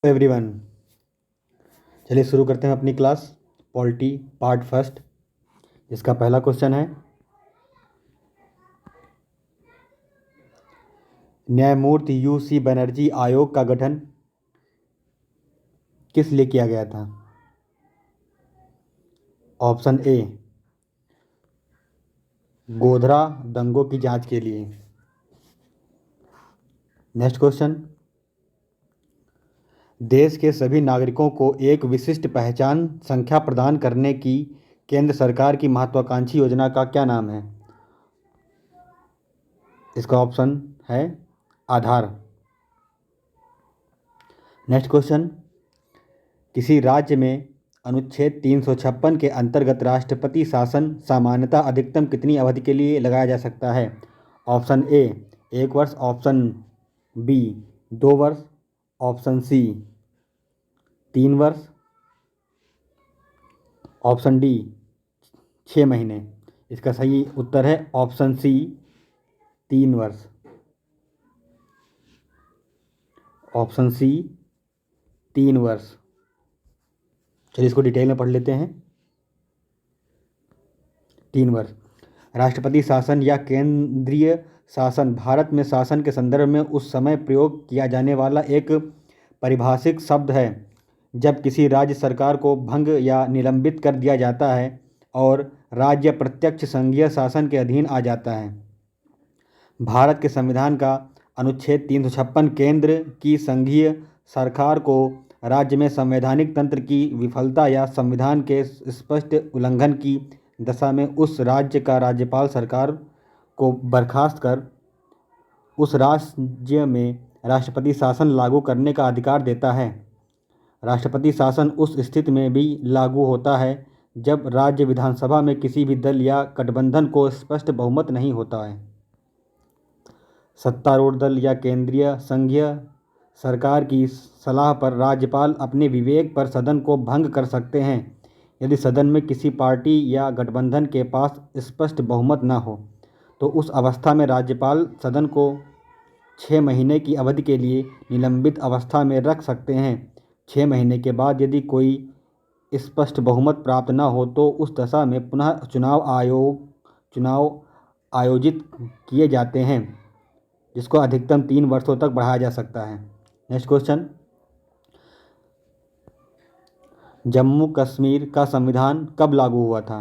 Everyone, चलिए शुरू करते हैं अपनी क्लास पॉलिटी पार्ट फर्स्ट। इसका पहला क्वेश्चन है, न्यायमूर्ति यूसी बनर्जी आयोग का गठन किस लिए किया गया था? ऑप्शन ए, गोधरा दंगों की जांच के लिए। नेक्स्ट क्वेश्चन, देश के सभी नागरिकों को एक विशिष्ट पहचान संख्या प्रदान करने की केंद्र सरकार की महत्वाकांक्षी योजना का क्या नाम है? इसका ऑप्शन है आधार। नेक्स्ट क्वेश्चन, किसी राज्य में अनुच्छेद 356 के अंतर्गत राष्ट्रपति शासन सामान्यतः अधिकतम कितनी अवधि के लिए लगाया जा सकता है? ऑप्शन ए 1 वर्ष, ऑप्शन बी 2 वर्ष, ऑप्शन सी 3 वर्ष, ऑप्शन डी 6 महीने। इसका सही उत्तर है ऑप्शन सी 3 वर्ष। ऑप्शन सी 3 वर्ष। चलिए इसको डिटेल में पढ़ लेते हैं। 3 वर्ष। राष्ट्रपति शासन या केंद्रीय शासन भारत में शासन के संदर्भ में उस समय प्रयोग किया जाने वाला एक परिभाषित शब्द है जब किसी राज्य सरकार को भंग या निलंबित कर दिया जाता है और राज्य प्रत्यक्ष संघीय शासन के अधीन आ जाता है। भारत के संविधान का अनुच्छेद 356 केंद्र की संघीय सरकार को राज्य में संवैधानिक तंत्र की विफलता या संविधान के स्पष्ट उल्लंघन की दशा में उस राज्य का राज्यपाल सरकार को बर्खास्त कर उस राज्य में राष्ट्रपति शासन लागू करने का अधिकार देता है। राष्ट्रपति शासन उस स्थिति में भी लागू होता है जब राज्य विधानसभा में किसी भी दल या गठबंधन को स्पष्ट बहुमत नहीं होता है। सत्तारूढ़ दल या केंद्रीय संघीय सरकार की सलाह पर राज्यपाल अपने विवेक पर सदन को भंग कर सकते हैं यदि सदन में किसी पार्टी या गठबंधन के पास स्पष्ट बहुमत न हो, तो उस अवस्था में राज्यपाल सदन को 6 महीने की अवधि के लिए निलंबित अवस्था में रख सकते हैं। 6 महीने के बाद यदि कोई स्पष्ट बहुमत प्राप्त न हो तो उस दशा में पुनः चुनाव आयोजित किए जाते हैं जिसको अधिकतम 3 वर्षों तक बढ़ाया जा सकता है। नेक्स्ट क्वेश्चन, जम्मू कश्मीर का संविधान कब लागू हुआ था?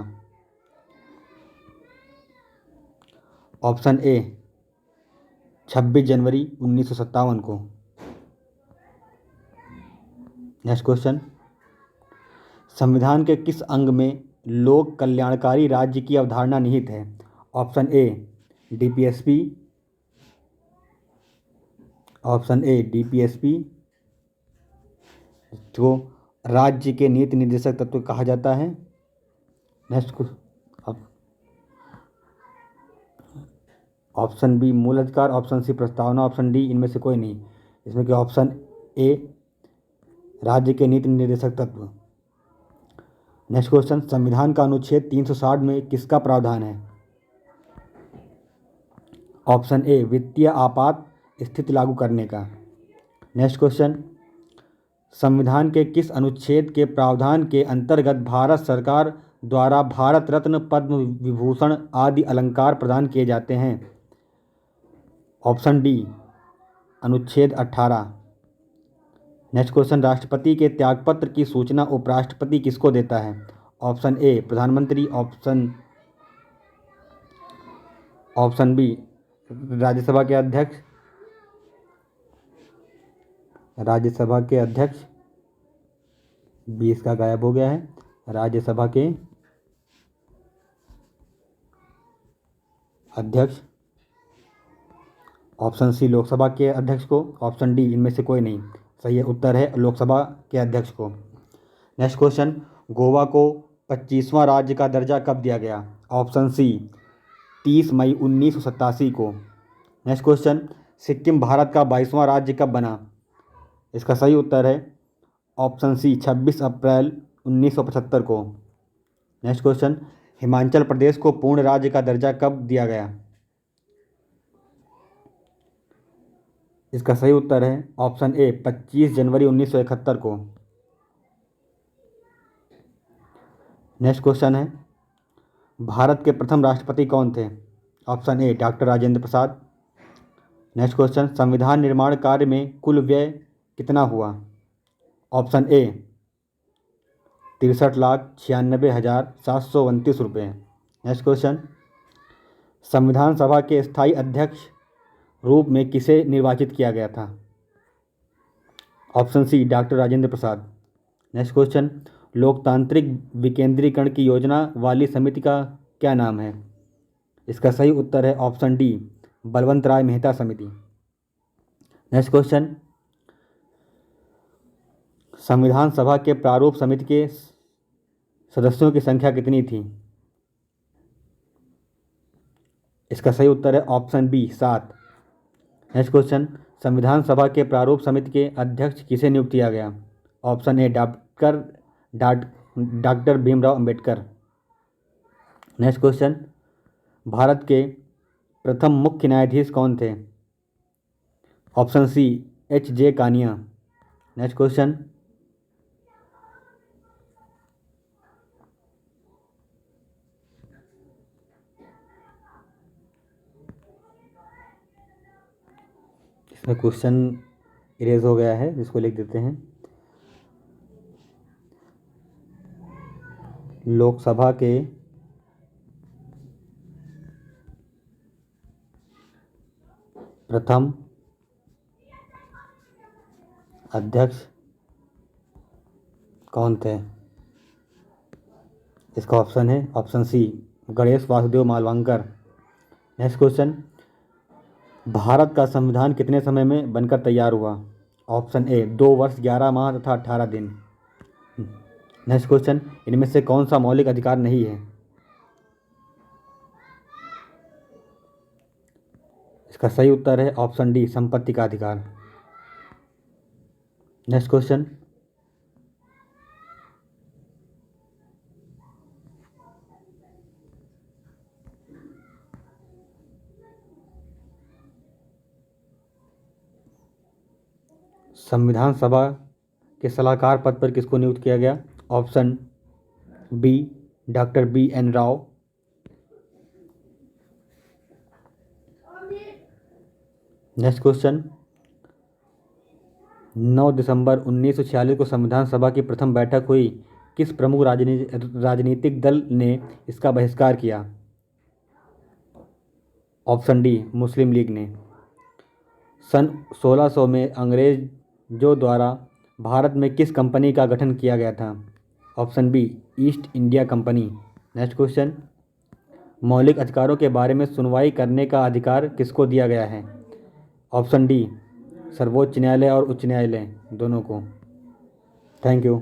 ऑप्शन ए 26 जनवरी 1957 को। नेक्स्ट क्वेश्चन, संविधान के किस अंग में लोक कल्याणकारी राज्य की अवधारणा निहित है? Option A DPSP, option A DPSP जो राज्य के नीति निर्देशक तत्व कहा जाता है। नेक्स्ट, ऑप्शन बी मूल अधिकार, ऑप्शन सी प्रस्तावना, ऑप्शन डी इनमें से कोई नहीं। इसमें कि ऑप्शन ए राज्य के नीति निर्देशक तत्व। नेक्स्ट क्वेश्चन, संविधान का अनुच्छेद 360 में किसका प्रावधान है? ऑप्शन ए वित्तीय आपात स्थिति लागू करने का। नेक्स्ट क्वेश्चन, संविधान के किस अनुच्छेद के प्रावधान के अंतर्गत भारत सरकार द्वारा भारत रत्न, पद्म विभूषण आदि अलंकार प्रदान किए जाते हैं? ऑप्शन डी अनुच्छेद 18। नेक्स्ट क्वेश्चन, राष्ट्रपति के त्यागपत्र की सूचना उपराष्ट्रपति किसको देता है? ऑप्शन ए प्रधानमंत्री, ऑप्शन बी राज्यसभा के अध्यक्ष, बी इसका गायब हो गया है, राज्यसभा के अध्यक्ष, ऑप्शन सी लोकसभा के अध्यक्ष को, ऑप्शन डी इनमें से कोई नहीं। सही उत्तर है लोकसभा के अध्यक्ष को। नेक्स्ट क्वेश्चन, गोवा को 25वां राज्य का दर्जा कब दिया गया? ऑप्शन सी 30 मई 1987 को। नेक्स्ट क्वेश्चन, सिक्किम भारत का 22वां राज्य कब बना? इसका सही उत्तर है ऑप्शन सी 26 अप्रैल 1975 को। नेक्स्ट क्वेश्चन, हिमाचल प्रदेश को पूर्ण राज्य का दर्जा कब दिया गया? इसका सही उत्तर है ऑप्शन ए 25 जनवरी 1971 को। नेक्स्ट क्वेश्चन है, भारत के प्रथम राष्ट्रपति कौन थे? Option A doctor Rajendra Prasad. Next question, संविधान निर्माण कार्य में कुल व्यय कितना हुआ? ऑप्शन ए 63,96,729 रुपये। नेक्स्ट क्वेश्चन, संविधान सभा के स्थायी अध्यक्ष रूप में किसे निर्वाचित किया गया था? Option C doctor Rajendra Prasad. Next question, लोकतांत्रिक विकेंद्रीकरण की योजना वाली समिति का क्या नाम है? इसका सही उत्तर है ऑप्शन डी बलवंत राय मेहता समिति। नेक्स्ट क्वेश्चन, संविधान सभा के प्रारूप समिति के सदस्यों की संख्या कितनी थी? इसका सही उत्तर है ऑप्शन बी 7। नेक्स्ट क्वेश्चन, संविधान सभा के प्रारूप समिति के अध्यक्ष किसे नियुक्त किया गया? Option A doctor Bhimrao Ambedkar. Next question, Bharat के प्रथम मुख्य न्यायाधीश कौन थे? Option C H.J. Kania. Next question, इसमें क्वेश्चन इरेज हो गया है, जिसको लिख देते हैं। लोकसभा के प्रथम अध्यक्ष कौन थे? इसका ऑप्शन है option C Ganesh Vasudev Malvankar. Next question, Bharat का संविधान कितने समय में बनकर तैयार हुआ? ऑप्शन ए 2 वर्ष 11 माह तथा 18 दिन। नेक्स्ट क्वेश्चन, इनमें से कौन सा मौलिक अधिकार नहीं है? इसका सही उत्तर है ऑप्शन डी संपत्ति का अधिकार। नेक्स्ट क्वेश्चन, संविधान सभा के सलाहकार पद पर किसको नियुक्त किया गया? Option B doctor B.N. Rao. Next question, 9 दिसंबर 1946 को संविधान सभा की प्रथम बैठक हुई, किस प्रमुख राजनीतिक दल ने इसका बहिष्कार किया? ऑप्शन डी मुस्लिम लीग ने। सन 1600 में अंग्रेजों द्वारा भारत में किस कंपनी का गठन किया गया था? Option B East India company. Next question, मौलिक अधिकारों के बारे में सुनवाई करने का अधिकार किसको दिया गया है? ऑप्शन डी सर्वोच्च न्यायालय और उच्च न्यायालय दोनों को। Thank you.